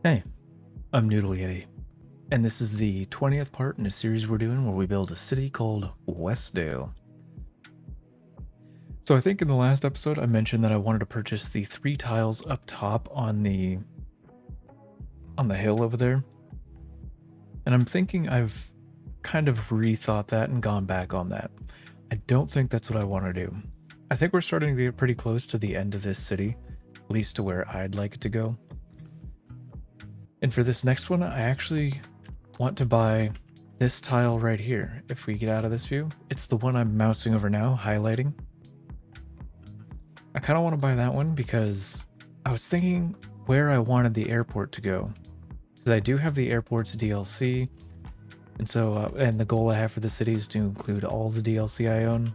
Hey, I'm Noodle Yeti, and this is the 20th part in a series we're doing where we build a city called Westdale. So I think in the last episode I mentioned that I wanted to purchase the 3 tiles up top on the hill over there. And I'm thinking I've kind of rethought that and gone back on that. I don't think that's what I want to do. I think we're starting to get pretty close to the end of this city, at least to where I'd like it to go. And for this next one, I actually want to buy this tile right here. If we get out of this view, it's the one I'm mousing over now, highlighting. I kind of want to buy that one because I was thinking where I wanted the airport to go. Because I do have the airport's DLC, and so and the goal I have for the city is to include all the DLC I own.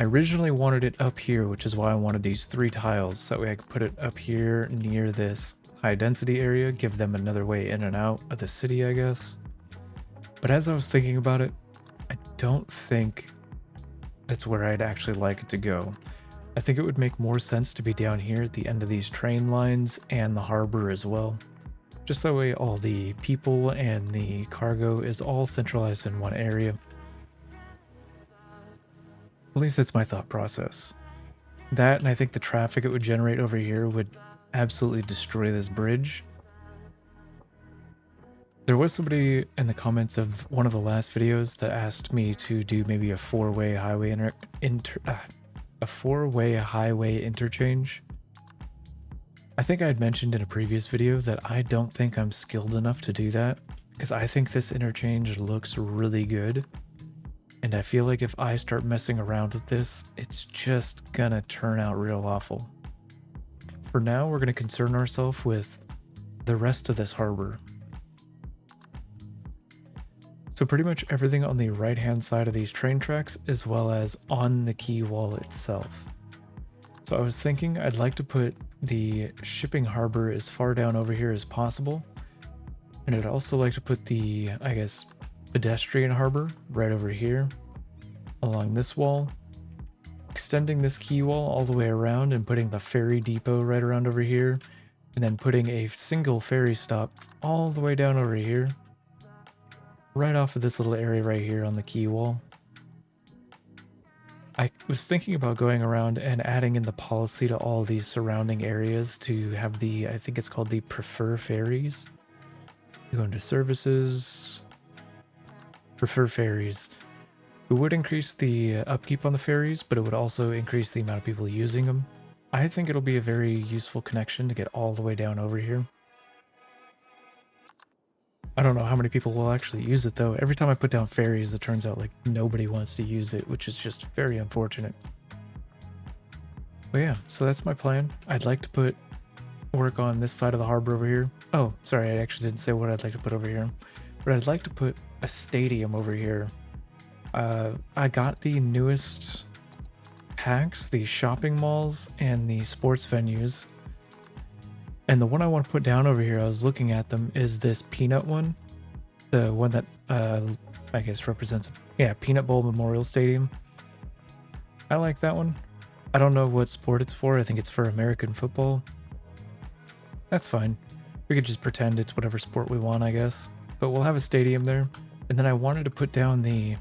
I originally wanted it up here, which is why I wanted these 3 tiles, so that way I could put it up here near this high density area, give them another way in and out of the city, I guess. But as I was thinking about it, I don't think that's where I'd actually like it to go. I think it would make more sense to be down here at the end of these train lines and the harbor as well. Just that way all the people and the cargo is all centralized in one area. At least that's my thought process. That, and I think the traffic it would generate over here would absolutely destroy this bridge. There was somebody in the comments of one of the last videos that asked me to do maybe a four-way highway interchange. I think I had mentioned in a previous video that I don't think I'm skilled enough to do that, because I think this interchange looks really good. And I feel like if I start messing around with this, it's just gonna turn out real awful. For now, we're gonna concern ourselves with the rest of this harbor. So pretty much everything on the right hand side of these train tracks, as well as on the quay wall itself. So I was thinking I'd like to put the shipping harbor as far down over here as possible. And I'd also like to put the, I guess, pedestrian harbor right over here along this wall, extending this quay wall all the way around and putting the ferry depot right around over here, and then putting a single ferry stop all the way down over here, right off of this little area right here on the quay wall. I was thinking about going around and adding in the policy to all these surrounding areas to have the, I think it's called the prefer ferries. You go into services, prefer ferries. It would increase the upkeep on the ferries, but it would also increase the amount of people using them. I think it'll be a very useful connection to get all the way down over here. I don't know how many people will actually use it though. Every time I put down ferries, it turns out like nobody wants to use it, which is just very unfortunate. But yeah, so that's my plan. I'd like to work on this side of the harbor over here. Oh, sorry, I actually didn't say what I'd like to put over here. But I'd like to put a stadium over here. I got the newest packs, the shopping malls and the sports venues. And the one I want to put down over here, I was looking at them, is this peanut one. The one that I guess represents, yeah, Peanut Bowl Memorial Stadium. I like that one. I don't know what sport it's for. I think it's for American football. That's fine. We could just pretend it's whatever sport we want, I guess. But we'll have a stadium there. And then I wanted to put down the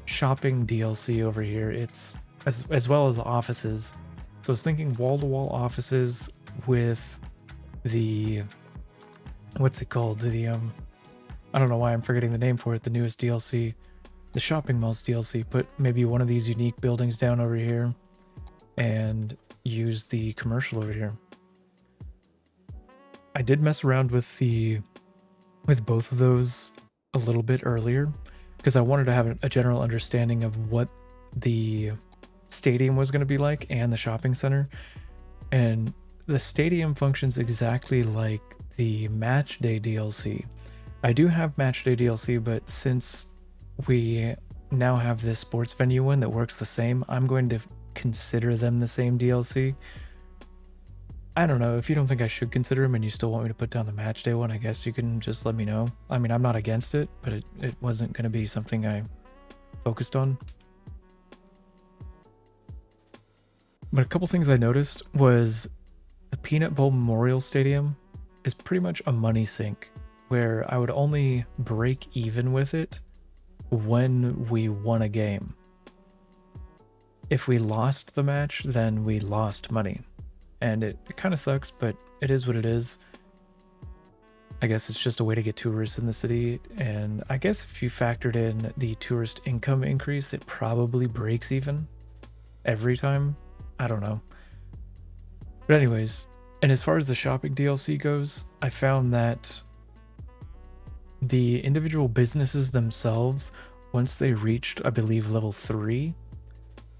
shopping DLC over here. It's as well as offices. So I was thinking wall-to-wall offices with the, what's it called? The I don't know why I'm forgetting the name for it. The newest DLC, the shopping malls DLC. Put maybe one of these unique buildings down over here, and use the commercial over here. I did mess around with both of those a little bit earlier because I wanted to have a general understanding of what the stadium was going to be like and the shopping center. And the stadium functions exactly like the match day DLC. I do have match day DLC, but since we now have this sports venue one that works the same, I'm going to consider them the same DLC. I don't know, if you don't think I should consider them and you still want me to put down the match day one, I guess you can just let me know. I mean, I'm not against it, but it wasn't going to be something I focused on. But a couple things I noticed was the Peanut Bowl Memorial Stadium is pretty much a money sink where I would only break even with it when we won a game. If we lost the match, then we lost money. And it kind of sucks, but it is what it is. I guess it's just a way to get tourists in the city. And I guess if you factored in the tourist income increase, it probably breaks even every time. I don't know. But anyways, and as far as the shopping DLC goes, I found that the individual businesses themselves, once they reached, I believe, level 3,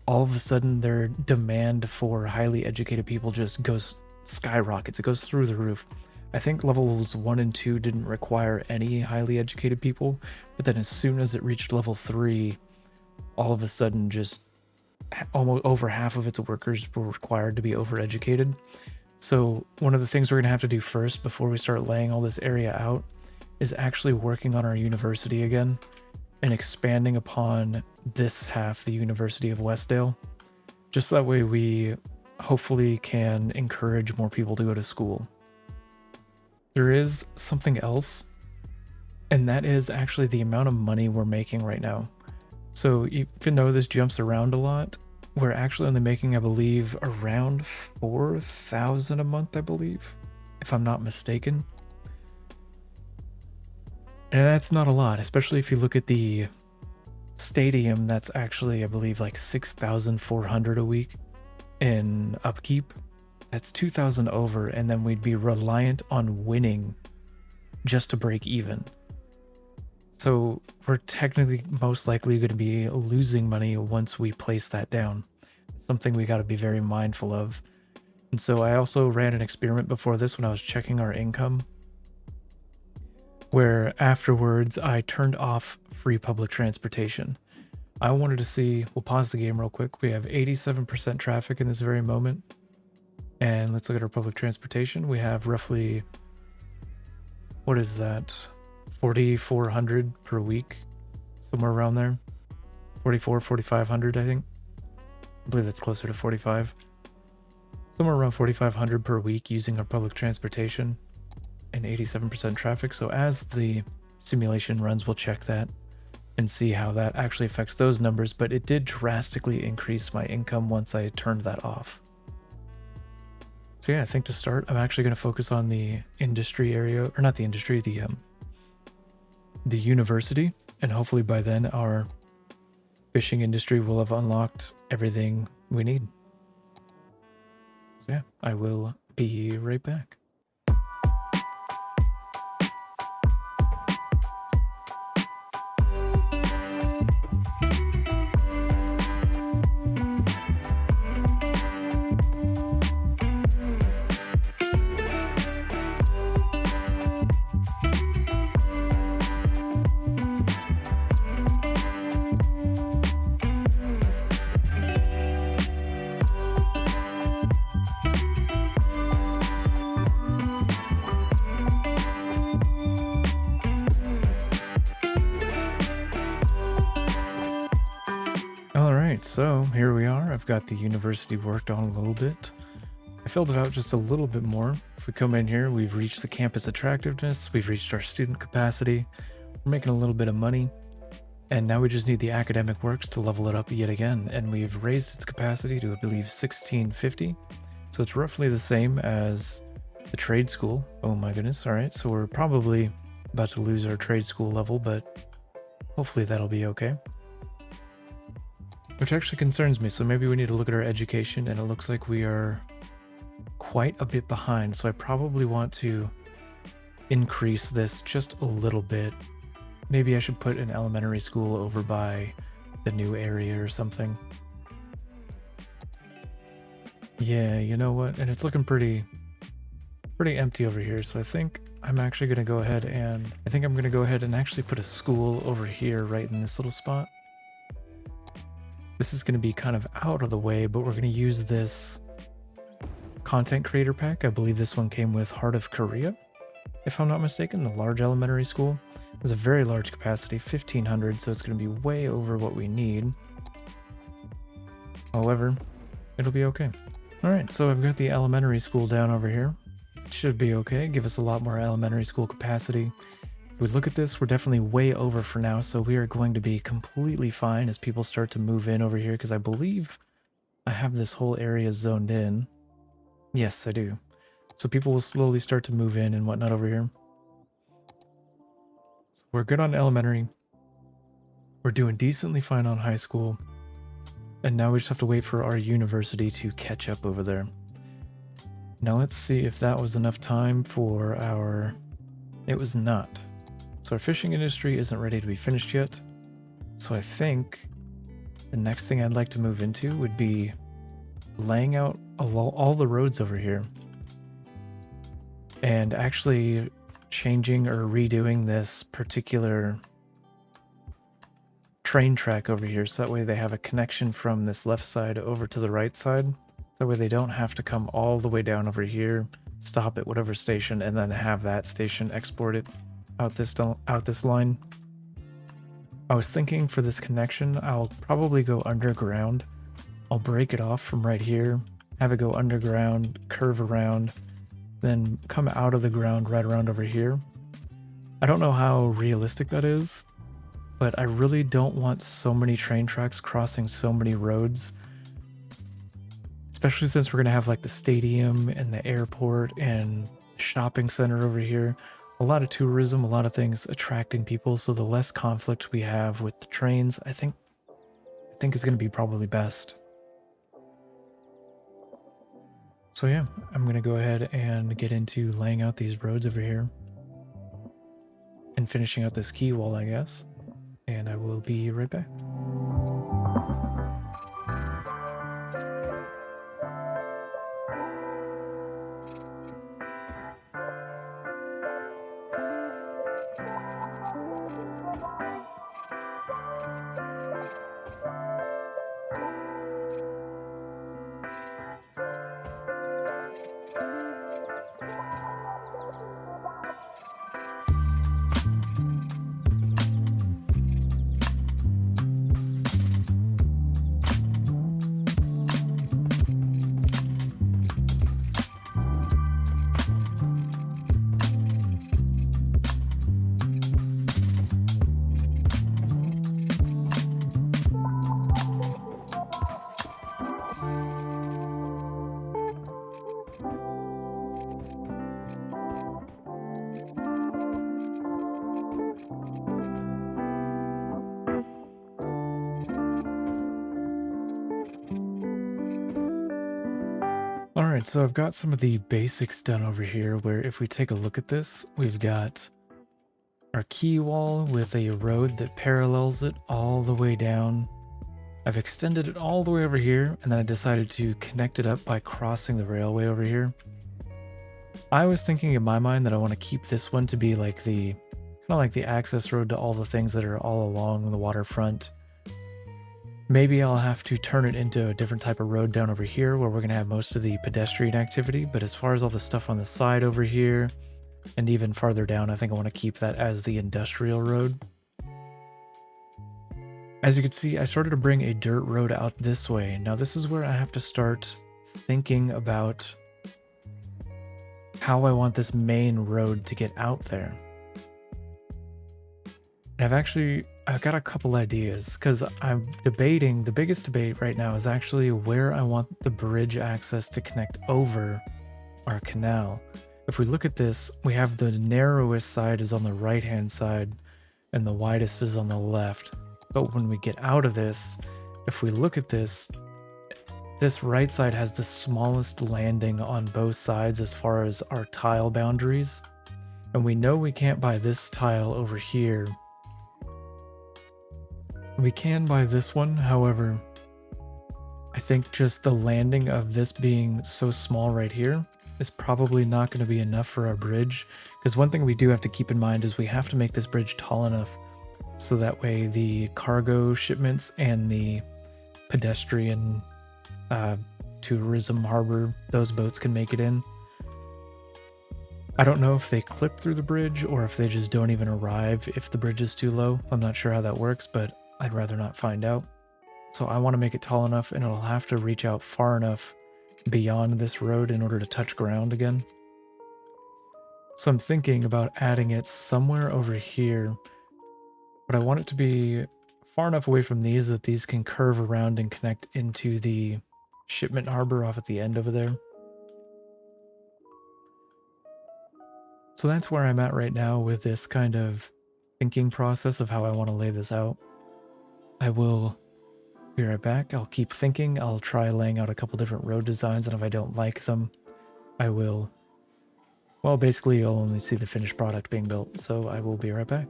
all of a sudden their demand for highly educated people just goes skyrockets. It goes through the roof. I think levels 1 and 2 didn't require any highly educated people, but then as soon as it reached level 3, all of a sudden just almost over half of its workers were required to be overeducated. So one of the things we're going to have to do first before we start laying all this area out is actually working on our university again and expanding upon this half, the University of Westdale. Just that way we hopefully can encourage more people to go to school. There is something else, and that is actually the amount of money we're making right now. So even though this jumps around a lot, we're actually only making, I believe, around 4,000 a month, I believe, if I'm not mistaken. And that's not a lot, especially if you look at the stadium. That's actually, I believe, like 6,400 a week in upkeep. That's 2,000 over, and then we'd be reliant on winning just to break even. So we're technically most likely going to be losing money once we place that down. It's something we got to be very mindful of. And so I also ran an experiment before this when I was checking our income, where afterwards I turned off free public transportation. I wanted to see, we'll pause the game real quick. We have 87% traffic in this very moment. And let's look at our public transportation. We have roughly, what is that? 4,400 per week, somewhere around there. 4,500, I think. I believe that's closer to 45. Somewhere around 4,500 per week using our public transportation and 87% traffic. So as the simulation runs, we'll check that and see how that actually affects those numbers. But it did drastically increase my income once I turned that off. So yeah, I think to start, I'm actually going to focus on the industry area, or not the industry, the university, and hopefully by then our fishing industry will have unlocked everything we need. So yeah, I will be right back. So here we are. I've got the university worked on a little bit. I filled it out just a little bit more. If we come in here, we've reached the campus attractiveness, we've reached our student capacity, we're making a little bit of money, and now we just need the academic works to level it up yet again, and we've raised its capacity to, I believe, 1650. So it's roughly the same as the trade school. Oh my goodness. All right, so we're probably about to lose our trade school level, but hopefully that'll be okay. Which actually concerns me, so maybe we need to look at our education, and it looks like we are quite a bit behind, so I probably want to increase this just a little bit. Maybe I should put an elementary school over by the new area or something. Yeah, you know what? And it's looking pretty empty over here, so I think I'm actually going to go ahead and actually put a school over here right in this little spot. This is going to be kind of out of the way, but we're going to use this content creator pack. I believe this one came with Heart of Korea, if I'm not mistaken. The large elementary school has a very large capacity, 1,500, so it's going to be way over what we need. However, it'll be okay. All right, so I've got the elementary school down over here. It should be okay. Give us a lot more elementary school capacity. If we look at this, we're definitely way over for now, so we are going to be completely fine as people start to move in over here, because I believe I have this whole area zoned in. Yes, I do. So people will slowly start to move in and whatnot over here. So we're good on elementary. We're doing decently fine on high school. And now we just have to wait for our university to catch up over there. Now let's see if that was enough time for our... It was not. So our fishing industry isn't ready to be finished yet. So I think the next thing I'd like to move into would be laying out all the roads over here. And actually changing or redoing this particular train track over here, so that way they have a connection from this left side over to the right side. That way they don't have to come all the way down over here, stop at whatever station, and then have that station export it out this line. I was thinking for this connection, I'll probably go underground. I'll break it off from right here, have it go underground, curve around, then come out of the ground right around over here. I don't know how realistic that is, but I really don't want so many train tracks crossing so many roads, especially since we're going to have like the stadium and the airport and shopping center over here. A lot of tourism, a lot of things attracting people, so the less conflict we have with the trains, I think is going to be probably best. So yeah, I'm going to go ahead and get into laying out these roads over here and finishing out this quay wall, I guess. And I will be right back. Alright, so I've got some of the basics done over here, where if we take a look at this, we've got our quay wall with a road that parallels it all the way down. I've extended it all the way over here, and then I decided to connect it up by crossing the railway over here. I was thinking in my mind that I want to keep this one to be like the kind of like the access road to all the things that are all along the waterfront. Maybe I'll have to turn it into a different type of road down over here where we're going to have most of the pedestrian activity, but as far as all the stuff on the side over here and even farther down, I think I want to keep that as the industrial road. As you can see, I started to bring a dirt road out this way. Now this is where I have to start thinking about how I want this main road to get out there. And I've got a couple ideas, because I'm debating, the biggest debate right now is actually where I want the bridge access to connect over our canal. If we look at this, we have the narrowest side is on the right hand side and the widest is on the left. But when we get out of this, if we look at this, this right side has the smallest landing on both sides as far as our tile boundaries. And we know we can't buy this tile over here. We can buy this one, however, I think just the landing of this being so small right here is probably not going to be enough for our bridge. Because one thing we do have to keep in mind is we have to make this bridge tall enough so that way the cargo shipments and the pedestrian tourism harbor, those boats can make it in. I don't know if they clip through the bridge or if they just don't even arrive if the bridge is too low. I'm not sure how that works, but I'd rather not find out. So I want to make it tall enough, and it'll have to reach out far enough beyond this road in order to touch ground again. So I'm thinking about adding it somewhere over here, but I want it to be far enough away from these that these can curve around and connect into the shipment harbor off at the end over there. So that's where I'm at right now with this kind of thinking process of how I want to lay this out. I will be right back. I'll keep thinking. I'll try laying out a couple different road designs, and if I don't like them, I will... Well, basically, you'll only see the finished product being built, so I will be right back.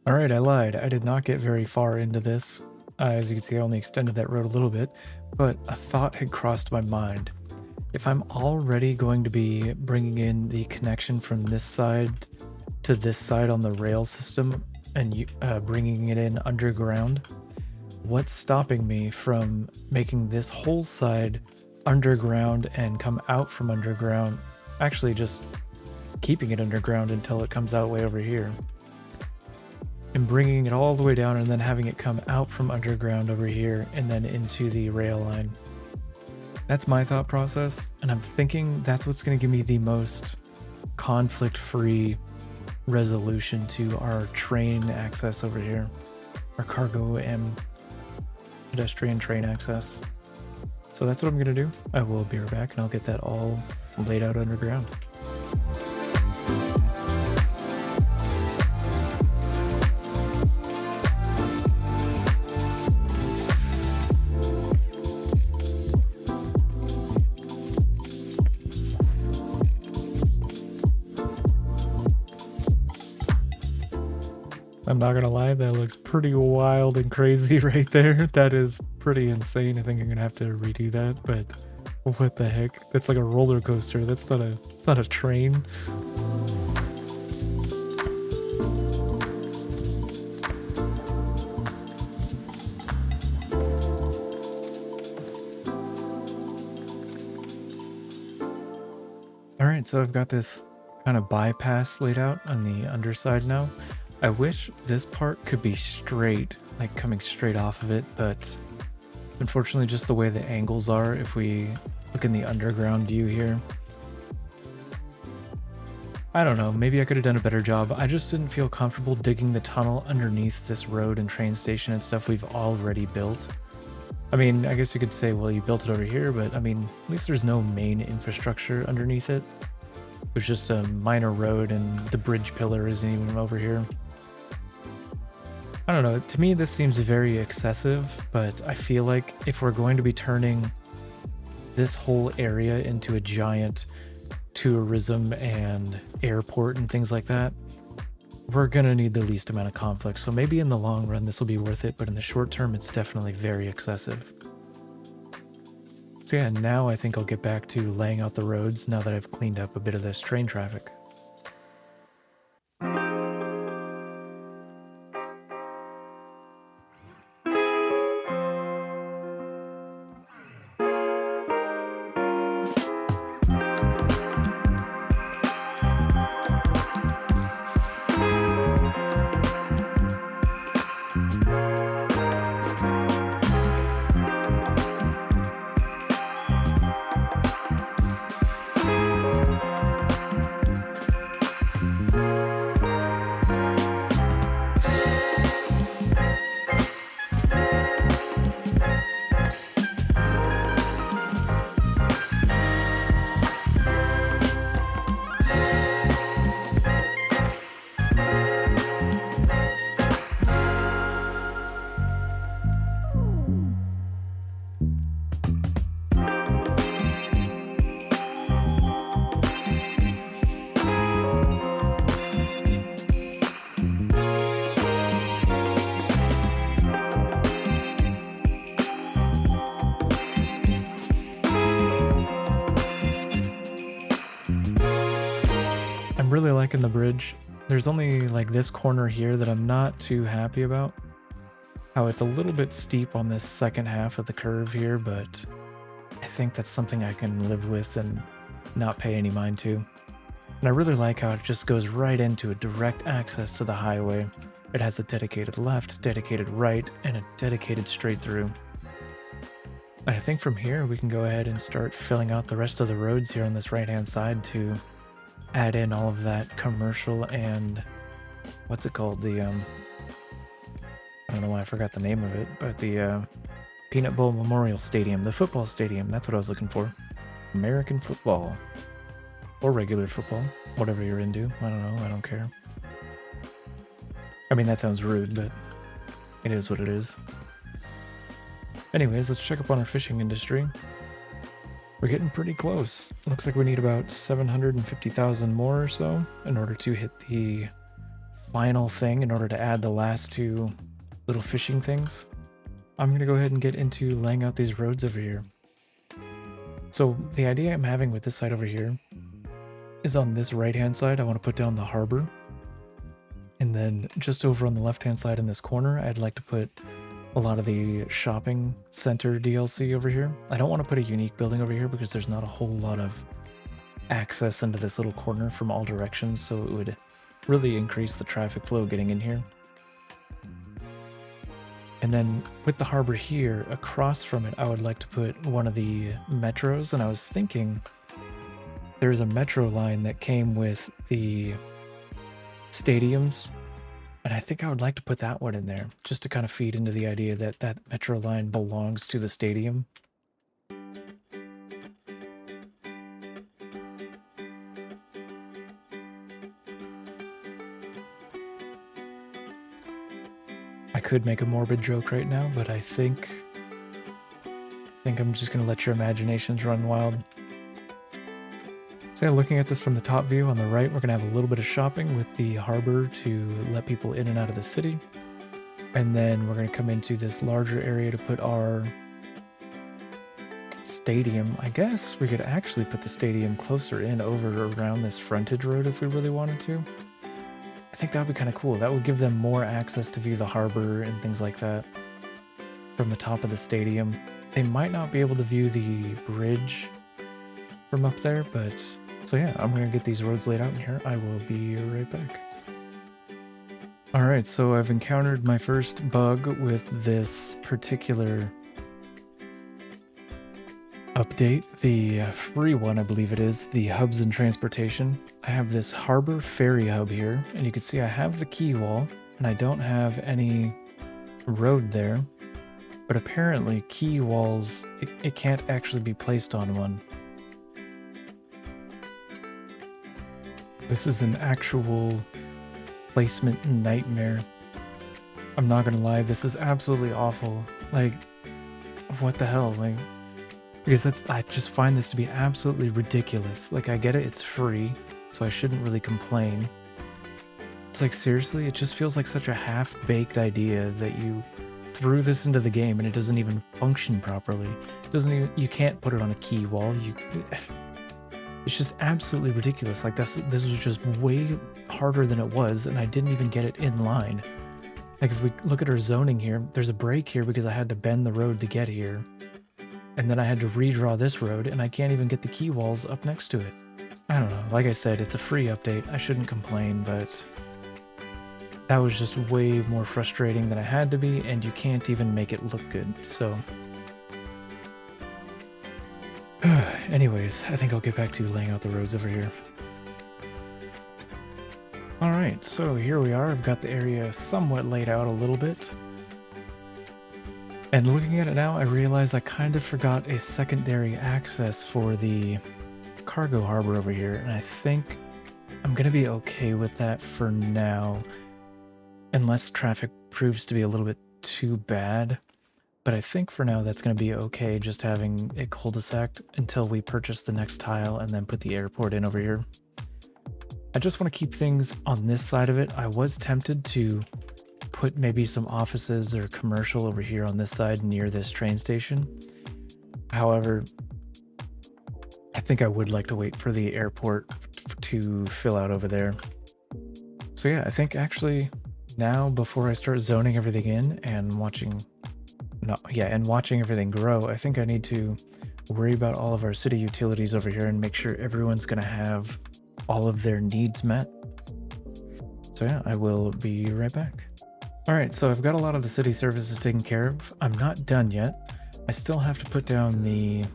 Alright, I lied. I did not get very far into this. As you can see, I only extended that road a little bit, but a thought had crossed my mind. If I'm already going to be bringing in the connection from this side to this side on the rail system and bringing it in underground, what's stopping me from making this whole side underground and come out from underground? Actually, just keeping it underground until it comes out way over here. And bringing it all the way down and then having it come out from underground over here and then into the rail line. That's my thought process, and I'm thinking that's what's going to give me the most conflict-free resolution to our train access over here. Our cargo and pedestrian train access. So that's what I'm going to do. I will be right back and I'll get that all laid out underground. I'm not gonna lie, that looks pretty wild and crazy right there. That is pretty insane. I think I'm gonna have to redo that, but what the heck? That's like a roller coaster. It's not a train. Alright, so I've got this kind of bypass laid out on the underside now. I wish this part could be straight, like coming straight off of it, but unfortunately just the way the angles are, if we look in the underground view here. I don't know, maybe I could have done a better job. I just didn't feel comfortable digging the tunnel underneath this road and train station and stuff we've already built. I mean, I guess you could say, well, you built it over here, but I mean, at least there's no main infrastructure underneath it. It was just a minor road and the bridge pillar isn't even over here. I don't know, to me this seems very excessive, but I feel like if we're going to be turning this whole area into a giant tourism and airport and things like that, we're gonna need the least amount of conflict. So maybe in the long run this will be worth it, but in the short term it's definitely very excessive. So yeah, now I think I'll get back to laying out the roads now that I've cleaned up a bit of this train traffic. I'm really liking the bridge. There's only like this corner here that I'm not too happy about. How it's a little bit steep on this second half of the curve here, but I think that's something I can live with and not pay any mind to. And I really like how it just goes right into a direct access to the highway. It has a dedicated left, dedicated right, and a dedicated straight through. And I think from here we can go ahead and start filling out the rest of the roads here on this right hand side to add in all of that commercial and what's it called? The I don't know why I forgot the name of it, but the Peanut Bowl Memorial Stadium, the football stadium. That's what I was looking for. American football or regular football, whatever you're into. I don't know. I don't care. I mean, that sounds rude, but it is what it is. Anyways, let's check up on our fishing industry. We're getting pretty close. Looks like we need about 750,000 more or so in order to hit the final thing, in order to add the last two little fishing things. I'm going to go ahead and get into laying out these roads over here. So the idea I'm having with this side over here is on this right-hand side, I want to put down the harbor. And then just over on the left-hand side in this corner, I'd like to put a lot of the shopping center DLC over here. I don't want to put a unique building over here because there's not a whole lot of access into this little corner from all directions, so it would really increase the traffic flow getting in here. And then with the harbor here, across from it, I would like to put one of the metros, and I was thinking there's a metro line that came with the stadiums, and I think I would like to put that one in there, just to kind of feed into the idea that that metro line belongs to the stadium. I could make a morbid joke right now, but I think I'm just going to let your imaginations run wild. So yeah, looking at this from the top view on the right, we're going to have a little bit of shopping with the harbor to let people in and out of the city. And then we're going to come into this larger area to put our stadium. I guess we could actually put the stadium closer in over around this frontage road if we really wanted to. I think that would be kind of cool. That would give them more access to view the harbor and things like that from the top of the stadium. They might not be able to view the bridge from up there, but so yeah, I'm going to get these roads laid out in here. I will be right back. Alright, so I've encountered my first bug with this particular update, the free one, I believe it is, the hubs and transportation. I have this harbor ferry hub here, and you can see I have the quay wall, and I don't have any road there, but apparently quay walls, it can't actually be placed on one. This is an actual placement nightmare. I'm not gonna lie, this is absolutely awful. Like, what the hell? Like, because I just find this to be absolutely ridiculous. Like, I get it, it's free, so I shouldn't really complain. It's like, seriously, it just feels like such a half-baked idea that you threw this into the game and it doesn't even function properly. It doesn't even, you can't put it on a quay wall. It's just absolutely ridiculous. Like, this was just way harder than it was, and I didn't even get it in line. Like, if we look at our zoning here, there's a break here because I had to bend the road to get here. And then I had to redraw this road, and I can't even get the quay walls up next to it. I don't know. Like I said, it's a free update. I shouldn't complain, but that was just way more frustrating than it had to be, and you can't even make it look good, so... Anyways, I think I'll get back to laying out the roads over here. Alright, so here we are. I've got the area somewhat laid out a little bit. And looking at it now, I realize I kind of forgot a secondary access for the cargo harbor over here, and I think I'm going to be okay with that for now, unless traffic proves to be a little bit too bad. But I think for now that's going to be okay, just having a cul-de-sac until we purchase the next tile and then put the airport in over here. I just want to keep things on this side of it. I was tempted to put maybe some offices or commercial over here on this side near this train station. However, I think I would like to wait for the airport to fill out over there. So yeah, I think actually now, before I start zoning everything in and watching everything grow, I think I need to worry about all of our city utilities over here and make sure everyone's going to have all of their needs met. So yeah, I will be right back. Alright, so I've got a lot of the city services taken care of. I'm not done yet. I still have to put down the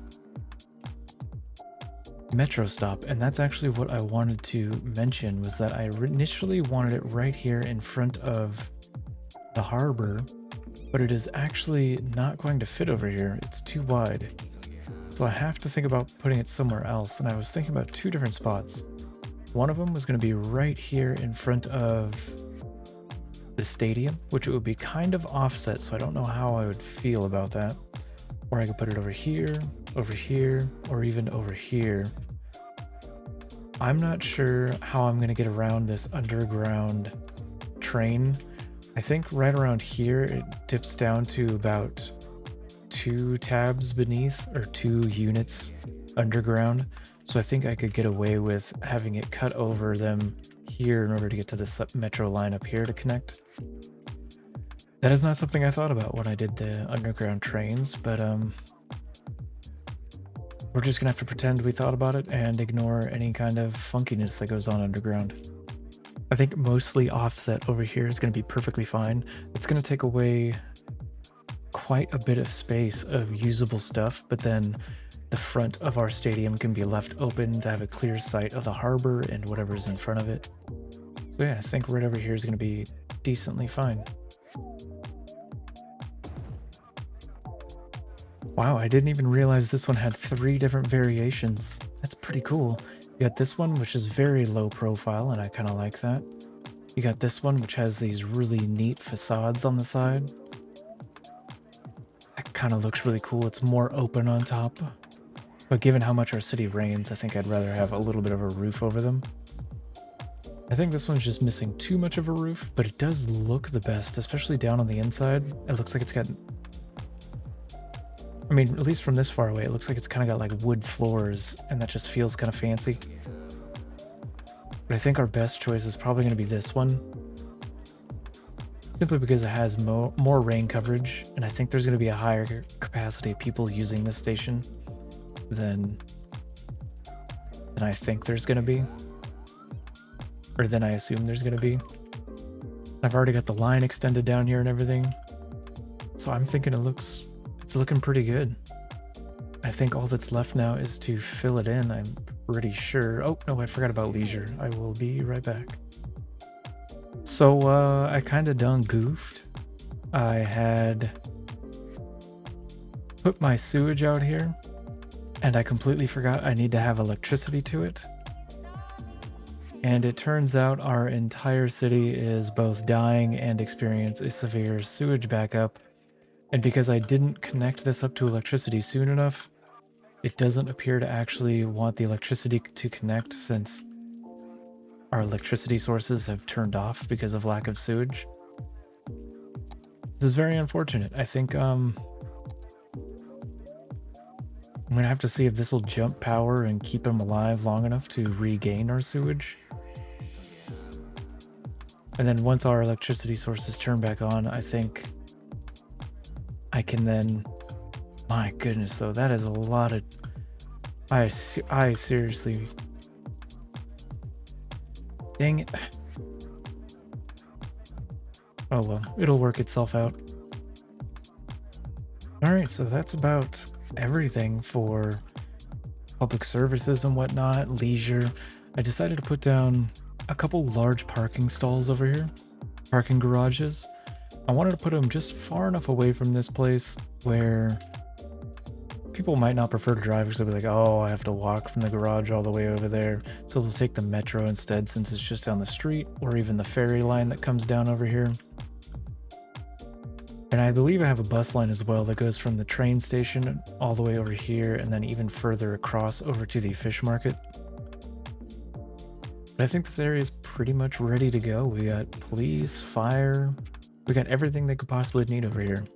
metro stop, and that's actually what I wanted to mention, was that I initially wanted it right here in front of the harbor, but it is actually not going to fit over here. It's too wide. So I have to think about putting it somewhere else, and I was thinking about two different spots. One of them was going to be right here in front of the stadium, which it would be kind of offset, so I don't know how I would feel about that. Or I could put it over here, or even over here. I'm not sure how I'm going to get around this underground train. I think right around here it dips down to about 2 tabs beneath, or 2 units underground. So I think I could get away with having it cut over them here in order to get to this metro line up here to connect. That is not something I thought about when I did the underground trains, but we're just gonna have to pretend we thought about it and ignore any kind of funkiness that goes on underground. I think mostly offset over here is gonna be perfectly fine. It's gonna take away quite a bit of space of usable stuff, but then the front of our stadium can be left open to have a clear sight of the harbor and whatever's in front of it. So yeah, I think right over here is gonna be decently fine. Wow, I didn't even realize this one had 3 different variations. That's pretty cool. You got this one, which is very low profile, and I kind of like that. You got this one, which has these really neat facades on the side. That kind of looks really cool. It's more open on top. But given how much our city rains, I think I'd rather have a little bit of a roof over them. I think this one's just missing too much of a roof, but it does look the best, especially down on the inside. It looks like it's got... I mean, at least from this far away, it looks like it's kind of got like wood floors, and that just feels kind of fancy. But I think our best choice is probably going to be this one. Simply because it has more rain coverage, and I think there's going to be a higher capacity of people using this station than I think there's going to be. Or than I assume there's going to be. I've already got the line extended down here and everything. So I'm thinking it's looking pretty good. I think all that's left now is to fill it in, I'm pretty sure. Oh, no, I forgot about leisure. I will be right back. So, I kind of done goofed. I had put my sewage out here, and I completely forgot I need to have electricity to it. And it turns out our entire city is both dying and experience a severe sewage backup. And because I didn't connect this up to electricity soon enough, it doesn't appear to actually want the electricity to connect, since our electricity sources have turned off because of lack of sewage. This is very unfortunate. I think I'm gonna have to see if this will jump power and keep them alive long enough to regain our sewage. And then once our electricity sources turn back on, I think I can then... My goodness, though, that is a lot of... I seriously... Dang it. Oh well, it'll work itself out. Alright, so that's about everything for public services and whatnot, leisure. I decided to put down a couple large parking stalls over here, parking garages. I wanted to put them just far enough away from this place where people might not prefer to drive, because they'll be like, oh, I have to walk from the garage all the way over there. So they'll take the metro instead, since it's just down the street, or even the ferry line that comes down over here. And I believe I have a bus line as well that goes from the train station all the way over here, and then even further across over to the fish market. But I think this area is pretty much ready to go. We got police, fire, we got everything they could possibly need over here.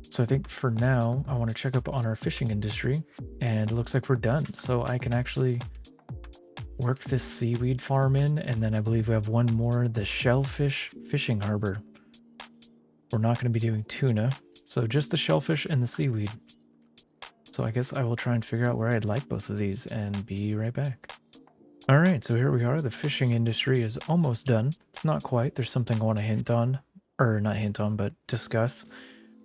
So I think for now, I want to check up on our fishing industry, and it looks like we're done. So I can actually work this seaweed farm in, and then I believe we have one more, the shellfish fishing harbor. We're not going to be doing tuna, so just the shellfish and the seaweed. So I guess I will try and figure out where I'd like both of these and be right back. All right, so here we are. The fishing industry is almost done. It's not quite. There's something I want to hint on, or not hint on, but discuss.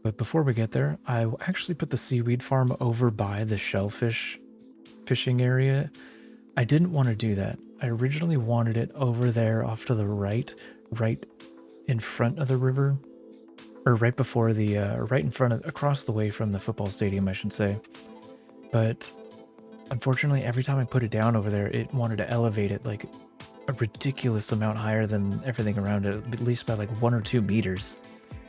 But before we get there, I will actually put the seaweed farm over by the shellfish fishing area, I didn't want to do that. I originally wanted it over there off to the right, right in front of the river, or right before the, right in front of, across the way from the football stadium, I should say. But unfortunately, every time I put it down over there, it wanted to elevate it like a ridiculous amount higher than everything around it, at least by like 1 or 2 meters.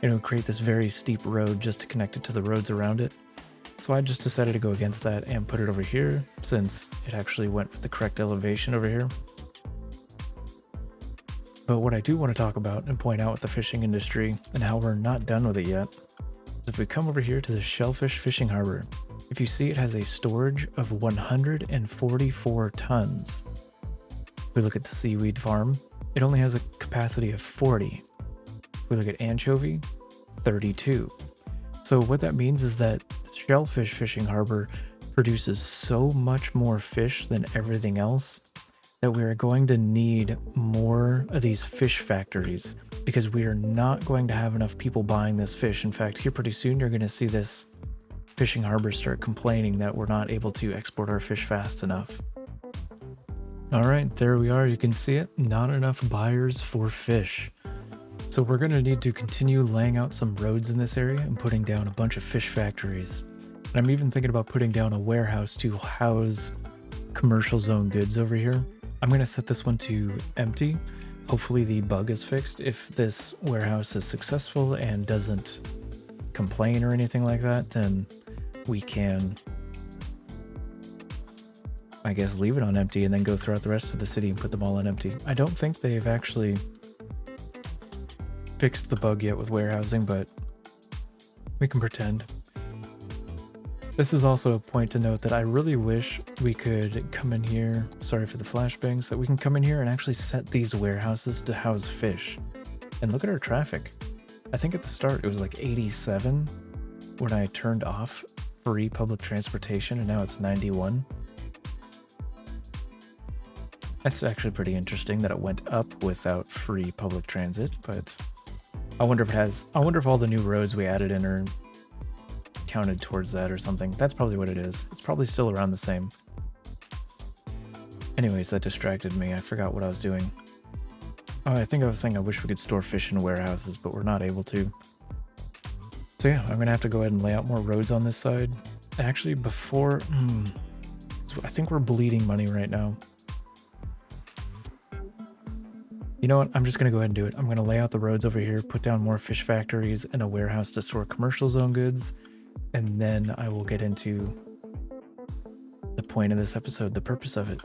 And it would create this very steep road just to connect it to the roads around it. So I just decided to go against that and put it over here, since it actually went with the correct elevation over here. But what I do want to talk about and point out with the fishing industry and how we're not done with it yet is if we come over here to the Shellfish Fishing Harbor, if you see it has a storage of 144 tons. If we look at the seaweed farm, it only has a capacity of 40. If we look at anchovy, 32. So what that means is that Shellfish Fishing Harbor produces so much more fish than everything else that we are going to need more of these fish factories, because we are not going to have enough people buying this fish. In fact, here pretty soon you're going to see this fishing harbor start complaining that we're not able to export our fish fast enough. All right, there we are. You can see it. Not enough buyers for fish. So we're going to need to continue laying out some roads in this area and putting down a bunch of fish factories. And I'm even thinking about putting down a warehouse to house commercial zone goods over here. I'm going to set this one to empty. Hopefully the bug is fixed. If this warehouse is successful and doesn't complain or anything like that, then we can, I guess, leave it on empty and then go throughout the rest of the city and put them all on empty. I don't think they've actually fixed the bug yet with warehousing, but we can pretend. This is also a point to note that I really wish we could come in here, sorry for the flashbangs, that we can come in here and actually set these warehouses to house fish. And look at our traffic. I think at the start it was like 87 when I turned off free public transportation, and now it's 91. That's actually pretty interesting that it went up without free public transit, but I wonder if all the new roads we added in are counted towards that or something. That's probably what it is. It's probably still around the same. Anyways, that distracted me. I forgot what I was doing. Oh, I think I was saying I wish we could store fish in warehouses, but we're not able to. So yeah, I'm gonna have to go ahead and lay out more roads on this side. And actually before, so I think we're bleeding money right now. You know what? I'm just going to go ahead and do it. I'm going to lay out the roads over here, put down more fish factories and a warehouse to store commercial zone goods. And then I will get into the point of this episode, the purpose of it.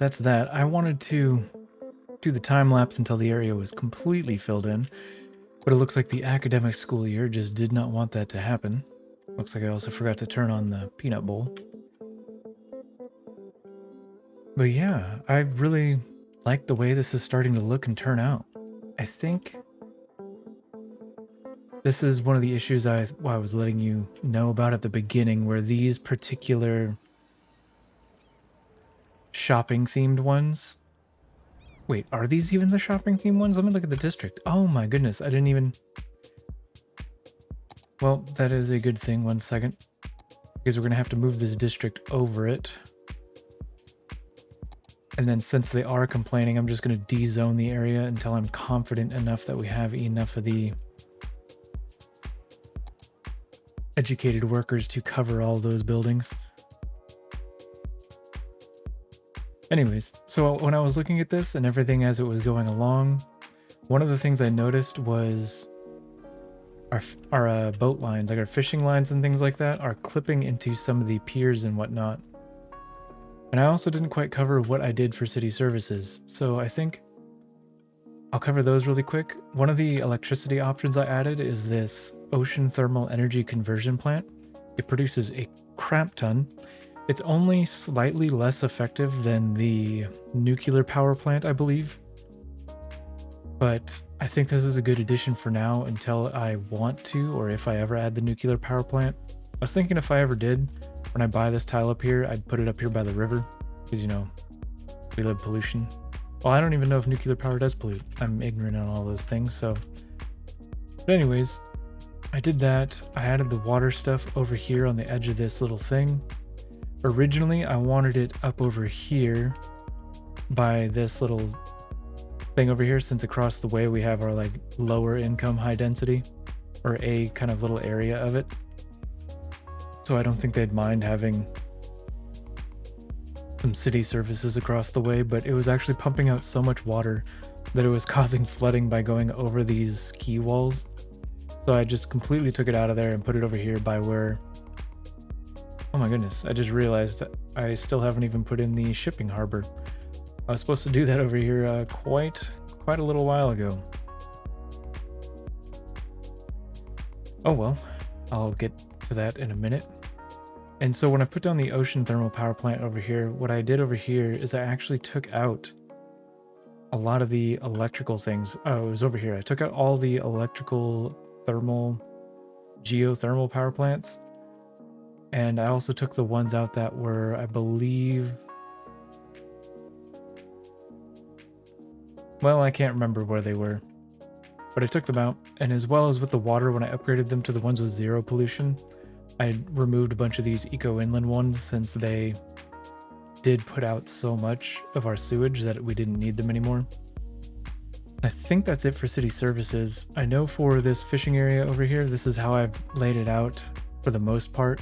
that's that. I wanted to do the time lapse until the area was completely filled in, but it looks like the academic school year just did not want that to happen. Looks like I also forgot to turn on the peanut bowl. But yeah, I really like the way this is starting to look and turn out. I think this is one of the issues I was letting you know about at the beginning, where these particular shopping themed ones. Wait, are these even the shopping themed ones? Let me look at the district. Oh my goodness, I didn't even... Well, that is a good thing. 1 second. Because we're going to have to move this district over it. And then since they are complaining, I'm just going to de-zone the area until I'm confident enough that we have enough of the educated workers to cover all those buildings. Anyways, so when I was looking at this and everything as it was going along, one of the things I noticed was our boat lines, like our fishing lines and things like that, are clipping into some of the piers and whatnot. And I also didn't quite cover what I did for city services, so I think I'll cover those really quick. One of the electricity options I added is this ocean thermal energy conversion plant. It produces a crap ton. It's only slightly less effective than the nuclear power plant, I believe. But I think this is a good addition for now until I want to, or if I ever add the nuclear power plant. I was thinking if I ever did, when I buy this tile up here, I'd put it up here by the river, because, you know, we live pollution. Well, I don't even know if nuclear power does pollute. I'm ignorant on all those things, so... But anyways, I did that. I added the water stuff over here on the edge of this little thing. Originally, I wanted it up over here by this little thing over here, since across the way we have our, like, lower income high density, or a kind of little area of it. So I don't think they'd mind having some city services across the way, but it was actually pumping out so much water that it was causing flooding by going over these quay walls. So I just completely took it out of there and put it over here by where... Oh my goodness, I just realized I still haven't even put in the shipping harbor. I was supposed to do that over here quite a little while ago. Oh well, I'll get to that in a minute. And so when I put down the ocean thermal power plant over here, what I did over here is I actually took out a lot of the electrical things. Oh, it was over here. I took out all the electrical, thermal, geothermal power plants. And I also took the ones out that were, I believe... Well, I can't remember where they were. But I took them out. And as well as with the water, when I upgraded them to the ones with zero pollution, I removed a bunch of these eco-inland ones since they did put out so much of our sewage that we didn't need them anymore. I think that's it for city services. I know for this fishing area over here, this is how I've laid it out for the most part.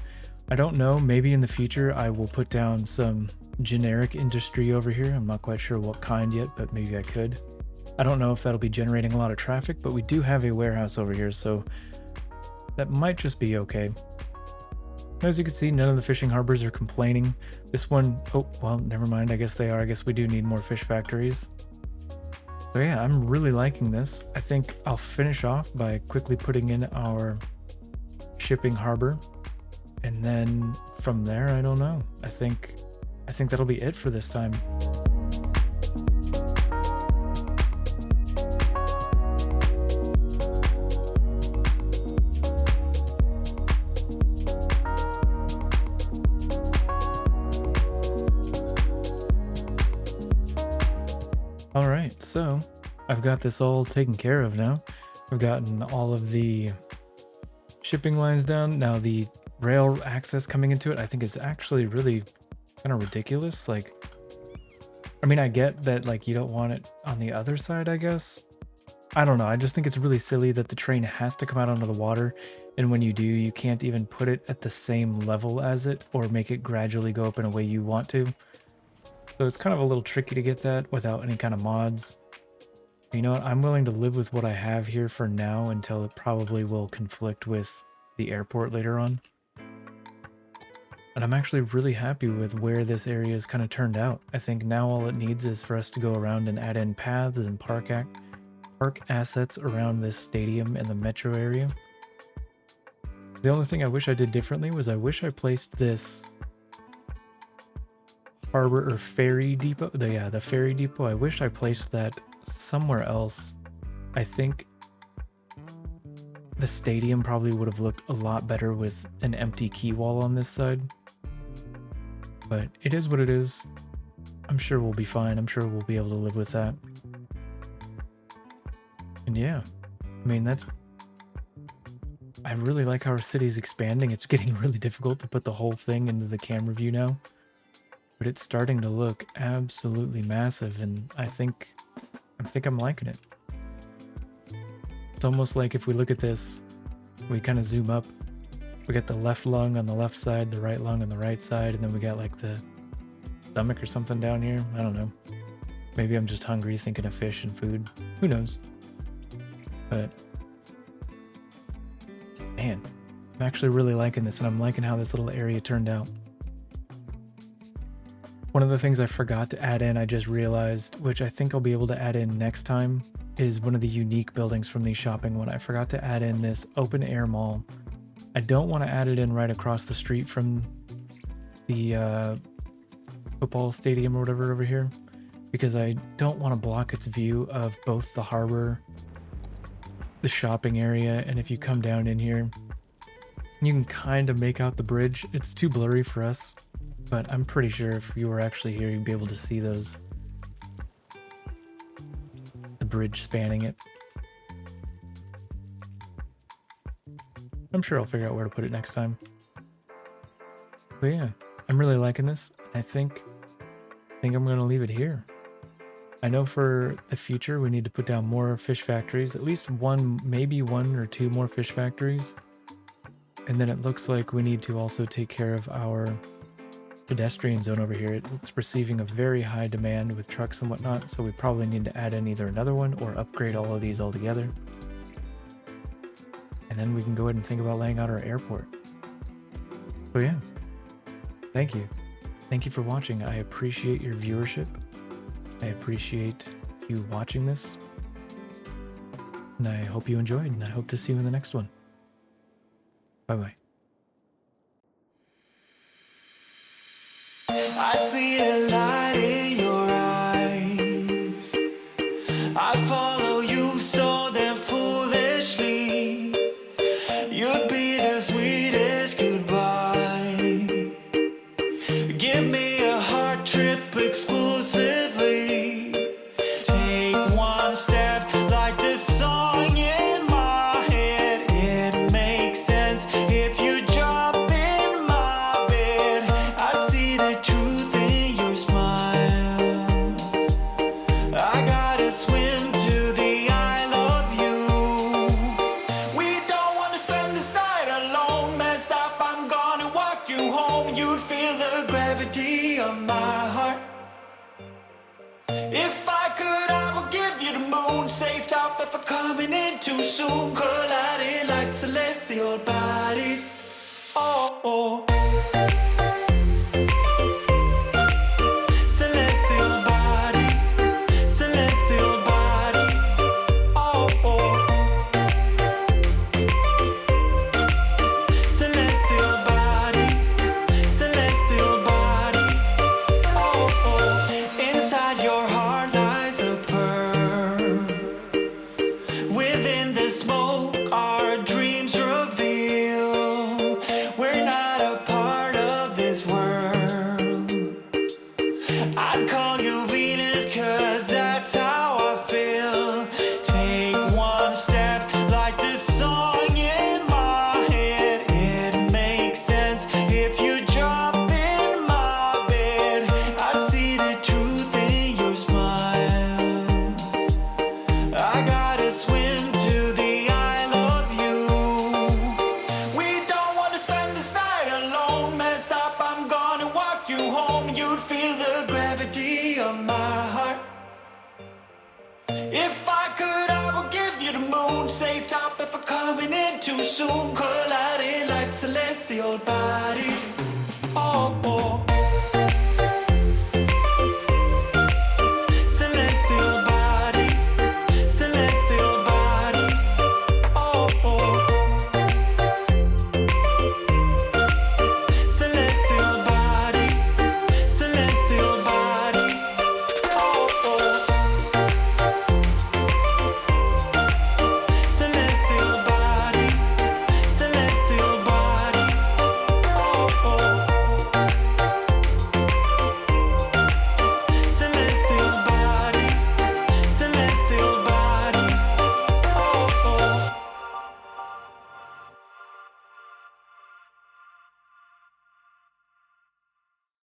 I don't know, maybe in the future I will put down some generic industry over here. I'm not quite sure what kind yet, but maybe I could. I don't know if that'll be generating a lot of traffic, but we do have a warehouse over here, so that might just be okay. As you can see, none of the fishing harbors are complaining. This one, oh, well, never mind. I guess they are. I guess we do need more fish factories. So yeah, I'm really liking this. I think I'll finish off by quickly putting in our shipping harbor. And then from there, I don't know. I think that'll be it for this time. Alright, so I've got this all taken care of now. I've gotten all of the shipping lines down. Now the rail access coming into it, I think is actually really kind of ridiculous. Like, I mean, I get that, like, you don't want it on the other side, I guess. I don't know. I just think it's really silly that the train has to come out onto the water, and when you do, you can't even put it at the same level as it or make it gradually go up in a way you want to. So it's kind of a little tricky to get that without any kind of mods. You know what? I'm willing to live with what I have here for now until it probably will conflict with the airport later on. And I'm actually really happy with where this area has kind of turned out. I think now all it needs is for us to go around and add in paths and park assets around this stadium and the metro area. The only thing I wish I did differently was I wish I placed this harbor or ferry depot. The ferry depot. I wish I placed that somewhere else. I think the stadium probably would have looked a lot better with an empty quay wall on this side. But it is what it is. I'm sure we'll be fine. I'm sure we'll be able to live with that. And yeah, I mean, I really like how our city's expanding. It's getting really difficult to put the whole thing into the camera view now. But it's starting to look absolutely massive, and I think I'm liking it. It's almost like if we look at this, we kind of zoom up. We got the left lung on the left side, the right lung on the right side, and then we got like the stomach or something down here. I don't know. Maybe I'm just hungry thinking of fish and food. Who knows? But man, I'm actually really liking this, and I'm liking how this little area turned out. One of the things I forgot to add in, I just realized, which I think I'll be able to add in next time, is one of the unique buildings from the shopping one. I forgot to add in this open air mall. I don't want to add it in right across the street from the football stadium or whatever over here, because I don't want to block its view of both the harbor, the shopping area, and if you come down in here, you can kind of make out the bridge. It's too blurry for us, but I'm pretty sure if you were actually here, you'd be able to see those. The bridge spanning it. I'm sure I'll figure out where to put it next time. But yeah, I'm really liking this. I think I'm going to leave it here. I know for the future we need to put down more fish factories, at least one, maybe one or two more fish factories. And then it looks like we need to also take care of our pedestrian zone over here. It's receiving a very high demand with trucks and whatnot, so we probably need to add in either another one or upgrade all of these altogether. And then we can go ahead and think about laying out our airport. So yeah, thank you. Thank you for watching. I appreciate your viewership. I appreciate you watching this. And I hope you enjoyed, and I hope to see you in the next one. Bye-bye. I see a light in your eyes. I follow you so damn foolishly. You'd be the sweetest goodbye. Give me a heart trip exclusively. Take one step like this song in my head. It makes sense if you jump in my bed. I see the truth in your smile. I gotta swim to the Isle of You. We don't wanna spend this night alone. Messed up, I'm gonna walk you home. You'd feel the gravity of my heart. If I could, I would give you the moon. Say stop if I'm coming in too soon. Colliding like celestial bodies. Oh, oh. Celestial bodies. Celestial bodies. Oh, oh. Celestial bodies. Celestial bodies. Oh, oh. Inside your heart lies a pearl. Within the smoke, our dreams reveal. We're not a part of this world. I'd call you Venus, 'cause that's how I feel. Take one step like this song in my head. It makes sense if you jump in my bed. I see the truth in your smile. I gotta swim to the Isle of You. We don't wanna spend this night alone. Messed up, I'm gonna walk you home. You'd feel the gravity of my heart. If I could, I would give you the moon. Say stop if I'm coming in too soon. Colliding like celestial bodies. Oh. oh, oh.